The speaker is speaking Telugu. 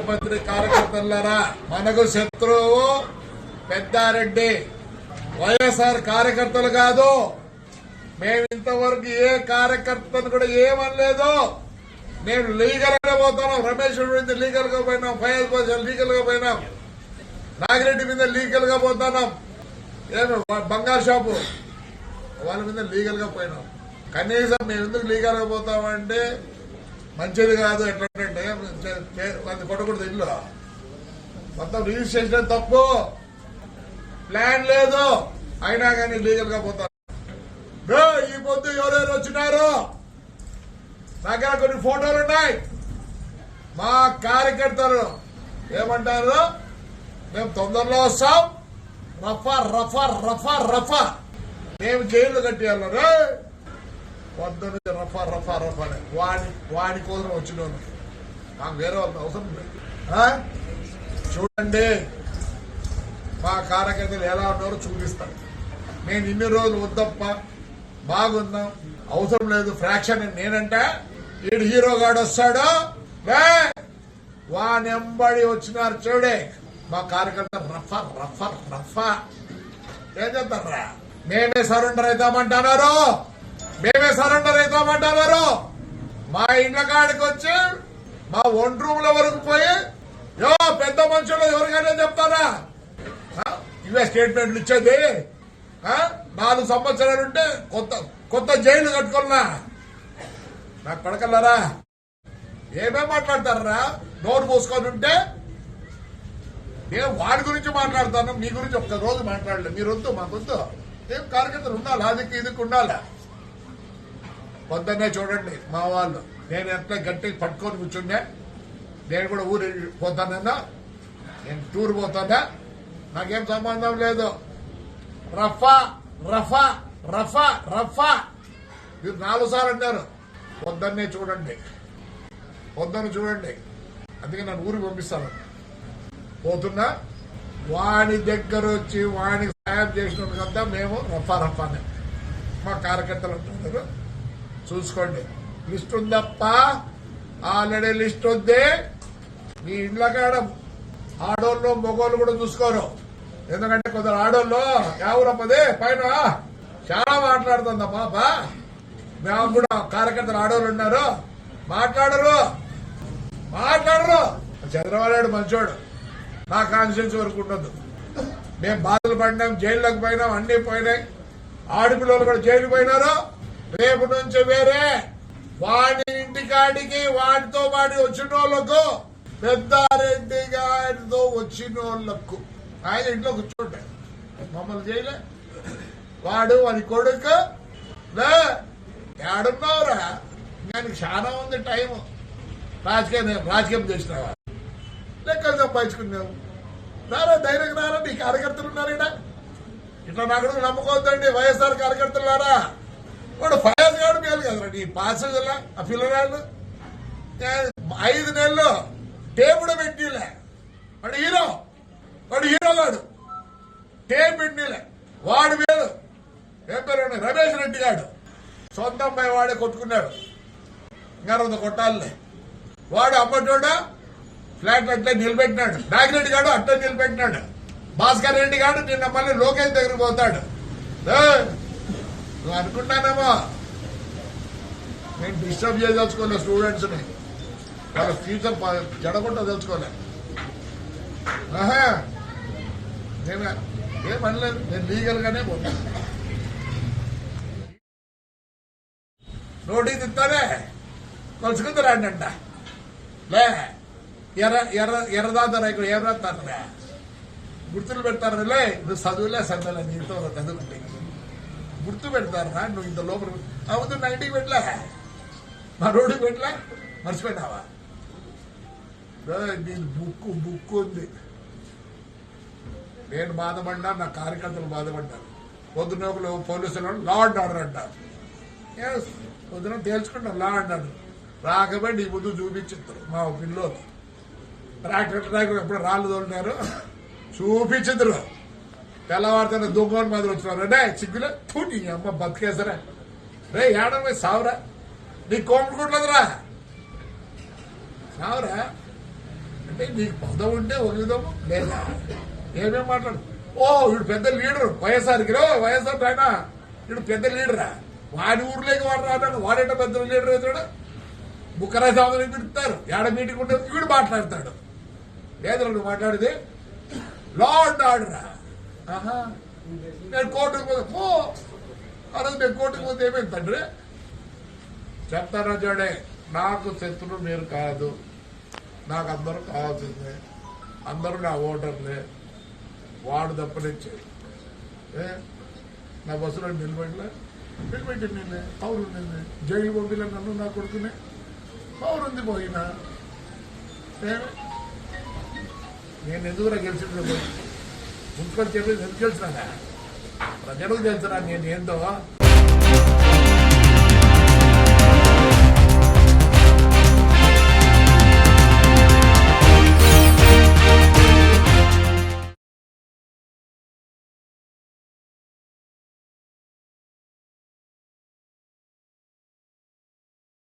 తాడిపత్రి కార్యకర్తలారా, మనకు శత్రువు పెద్దారెడ్డి. వైఎస్ఆర్ కార్యకర్తలు కాదు. మేము ఇంతవరకు ఏ కార్యకర్తను కూడా ఏమనలేదు. నేను లీగల్ గా పోతున్నాం. రమేష్ మీద లీగల్ గా పోయినాం, ఫైల్ లీగల్ గా పోయినాం, నాగిరెడ్డి మీద లీగల్ గా పోతున్నాం, ఏమి బంగారు షాపు వాళ్ళ మీద లీగల్ గా పోయినాం. కనీసం మేము ఎందుకు లీగల్ గా పోతామంటే మంచిది కాదు. ఎట్లంటే అది కొట్టకూడదు. ఇల్లు మొత్తం రిజిస్ట్రేషన్ తప్పు, ప్లాన్ లేదు, అయినా కానీ లీగల్ గా పోతాం. ఈ పొద్దు ఎవరెవరు వచ్చినారు దగ్గర కొన్ని ఫోటోలు ఉన్నాయి. మా కార్యకర్తలు ఏమంటారు, మేము తొందరలో వస్తాం, రఫా రఫా రఫా రఫా, మేము జైలు కట్టేయాలి. పొద్దు నుంచి రఫా రఫా రఫా వాడి కోసం వచ్చిన మాకు వేరే వాళ్ళకి అవసరం లేదు. చూడండి మా కార్యకర్తలు ఎలా ఉన్నారో చూపిస్తాం. నేను ఇన్ని రోజులు వద్దప్ప బాగున్నాం, అవసరం లేదు ఫ్రాక్షన్ నేనంటే ఈడు హీరో గాడు వస్తాడు, వానెంబడి వచ్చినారు. చూడే మా కార్యకర్త రఫా రఫా రఫా ఏం చెప్తారా, మేమే సరెండర్ అవుతామంటున్నారు, మేమే సరెండర్ అవుతామంటున్నారు. మా ఇండ్ల కాడికి వచ్చి మా ఒంటి రూమ్ల వరకు పోయి పెద్ద మనుషులు ఎవరికైనా చెప్తారా? ఇవే స్టేట్మెంట్లు ఇచ్చేది. 4 సంవత్సరాలుంటే కొత్త జైలు కట్టుకున్నా నాకు పడకల్లారా. ఏమేం మాట్లాడతారా? నోరు మూసుకొని ఉంటే నేను వాడి గురించి మాట్లాడతాను, మీ గురించి ఒక్క రోజు మాట్లాడలేదు. మీరొద్దు, మాకొద్దు. ఏం కార్యకర్తలు ఉండాలి, అదికి ఇదికి ఉండాలి. పొద్దున్నే చూడండి మా వాళ్ళు, నేను ఎంత గట్టిగా పట్టుకొని కూర్చుండే. నేను కూడా ఊరు పోతానన్నా, నేను టూర్ పోతానా, నాకేం సంబంధం లేదు. రఫా రఫా రఫా రఫా మీరు 4 సార్లు అంటారు. పొద్దున్నే చూడండి, పొద్దున్న చూడండి. అందుకే నన్ను ఊరికి పంపిస్తాను. పోతున్నా వాడి దగ్గర వచ్చి వాడికి సాయం చేసినందుకంతా మేము రఫా రఫానే. మా కార్యకర్తలు అంటున్నారు, చూసుకోండి. లిస్ట్ ఉందప్ప, ఆల్రెడీ లిస్ట్ ఉంది. మీ ఇండ్ల కాడ ఆడోళ్ళు మగోళ్ళు కూడా చూసుకోరు. ఎందుకంటే కొందరు ఆడోళ్ళు ఎవరప్పదే పైన చాలా మాట్లాడుతుందా పాప. మేము కూడా కార్యకర్తలు ఆడోళ్ళు ఉన్నారు, మాట్లాడరు. చంద్రబాబు నాయుడు మంచోడు, నా కాన్స్టిట్యూన్సీ వరకు ఉండదు. మేము బాధలు పడినాం, జైల్లోకి పోయినాం, అన్ని పోయినాయి. ఆడపిల్లలు కూడా జైలు పోయినారు. రేపు నుంచి వేరే వాడి ఇంటికాడికి వాడితో వాడి వచ్చిన వాళ్ళకు, పెద్దారెడ్డి గారితో వచ్చిన వాళ్ళకు ఆయన ఇంట్లో కూర్చోండి. మమ్మల్ని జైలే వాడు వాడి కొడుకు ఏడున్నావురా. ఇంకా చాలా ఉంది టైం. రాజకీయం చేసినావా, లెక్కలు సంపాదించుకున్నావు. రారా, ధైర్యం రారా. నీ కార్యకర్తలు ఉన్నారు ఇక్కడ. ఇట్లా నాకు నమ్ముకోవద్దండి వైఎస్ఆర్ కార్యకర్తలారా. వాడు ఫయాజ్ గారు మేలు కదరా నీ పాసెస్. ఆ పిల్లగాళ్ళు 5 నెలలు టేపుడు పెట్టిలే. వాడు హీరో గాడు టేప్ పెట్టిలే. వాడు మేలు. ఏం పేరు రమేష్ రెడ్డి గాడు సొంత అమ్మాయి వాడే కొట్టుకున్నాడు. ఇంకా కొట్టాలే. వాడు అమ్మటోడా ఫ్లాట్ అట్లా నిలబెట్టినాడు. నాగిరెడ్డి గాడు అట్లా నిలబెట్టినాడు. భాస్కర్ రెడ్డి గాడు నిన్న మళ్ళీ లోకేష్ దగ్గరికి పోతాడు. నువ్వు అనుకుంటానేమో నేను డిస్టర్బ్ చేయదలుచుకోలే స్టూడెంట్స్ ని, వాళ్ళ ఫ్యూచర్ జడకుండా తెలుసుకోలే. నేను ఏమనలేదు, నేను లీగల్ గానే పోతాను. నోటీస్ ఇస్తానే కలుసుకుంది రాండంట. లే ఎర్రదాత ఇక్కడ ఏం రాస్తారా, గుర్తులు పెడతారులే. నువ్వు చదువులే చదవలే, నీతో చదువుకుంటే గుర్తు పెడతారా. నువ్వు ఇంత లోపల అవుతు నా ఇంటికి పెట్టలే, మా రోడ్డుకి పెట్టలే, మర్చిపోయినావా? నేను బుక్ ఉంది. నేను బాధపడ్డా, నా కార్యకర్తలు బాధపడ్డారు. పొద్దున పోలీసులు లా అండ్ ఆర్డర్ అంటారు. పొద్దున తేల్చుకుంటాం లా అండ్ ఆర్డర్. రాకపోయి నీ ముందు చూపించారు మా పిల్లలు. ట్రాక్టర్ ఎప్పుడు రాళ్ళు తోలినారు చూపించదురు. తెల్లవారితేనే దొంగని మాదిరి వచ్చినారు. రే సిగ్గులే నీ అమ్మ బతికేసరా. రే ఏడమే సావురా, నీ కోమటుకుంటుందిరా సావురా. అంటే నీకు పదం ఉంటే ఒక విధము లేదా ఏమేం మాట్లాడు. ఓ వీడు పెద్ద లీడర్ వైఎస్ఆర్కి వైఎస్ఆర్ ఆయన వీడు పెద్ద లీడరా, వాడి ఊర్లోకి వాడు రాడు, వాడేట పెద్ద లీడర్ అవుతాడు. బుక్కరాజు స్వామిని పిలుస్తారు, ఏడ మీటింగ్ ఉంటే వీడు మాట్లాడతాడు. లేదు నువ్వు మాట్లాడేది లా అండ్ ఆర్డరా. ఆహా నేను కోర్టుకు పోతే ఆ రోజు నేను కోర్టుకు పోతే ఏమైంది తండ్రి చెప్తారా చూడే. నాకు శత్రులు మీరు కాదు, నాకు అందరూ కావాల్సిందే, అందరూ నా ఓటర్లే. వాడు తప్పనిచ్చే నా బస్సులో నిలబెట్టి నిన్నే పౌరు నిన్నే జైలు పంపిలే నన్ను నా కొడుకునే పౌరుంది పోయినా నేను ఎందుకు గెలిచింది మున్సిపల్ చెప్పేది ఎందుకు గెలిచినా ప్రజలకు తెలుసురా నేను ఏందో.